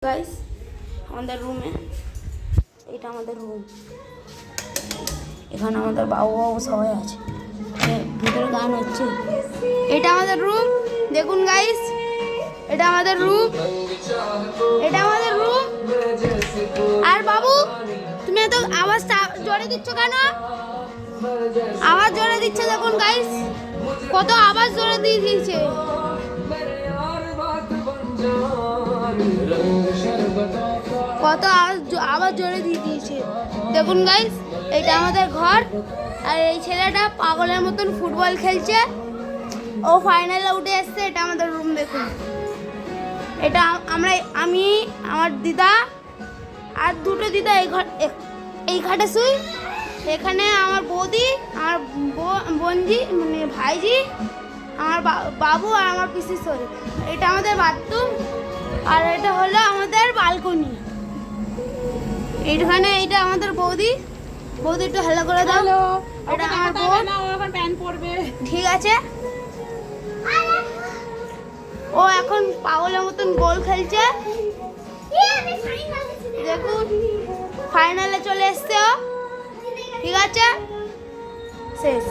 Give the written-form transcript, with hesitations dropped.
Guys আমাদের রুমে এটা আমাদের রুম। এখানে আমাদের বাবু সবাই আছে, ভিতরে গান হচ্ছে। এটা আমাদের রুম, দেখুন গাইস, এটা আমাদের রুম, এটা আমাদের রুম। আর বাবু তুমি এত আওয়াজ জোরে দিচ্ছ কেন? আওয়াজ জোরে দিচ্ছে, দেখুন গাইস কত আওয়াজ জোরে দিয়ে দিয়েছে। কত আবার জোরে দিয়ে দিয়েছে, দেখুন গাইস। এটা আমাদের ঘর, আর এই ছেলেটা পাগলের মতন ফুটবল খেলছে, ও ফাইনালে উঠে এসছে। এটা আমাদের রুম, দেখুন। এটা আমি আমার দিদা আর দুটো দিদা এই খাটে শুই। এখানে আমার বৌদি, আমার বোনজি মানে ভাইজি, আমার বাবু আর আমার পিসির শরীর। এটা আমাদের বাথরুম, আর এটা হলো আমাদের বালকনি। এইখানে এইটা আমাদের বৌদি একটু হ্যালো করে দাও। এটা আমার বোন, ঠিক আছে। ও এখন পাগলের মতন গোল খেলছে, দেখুন ফাইনালে চলে এসছে ও, ঠিক আছে, শেষ।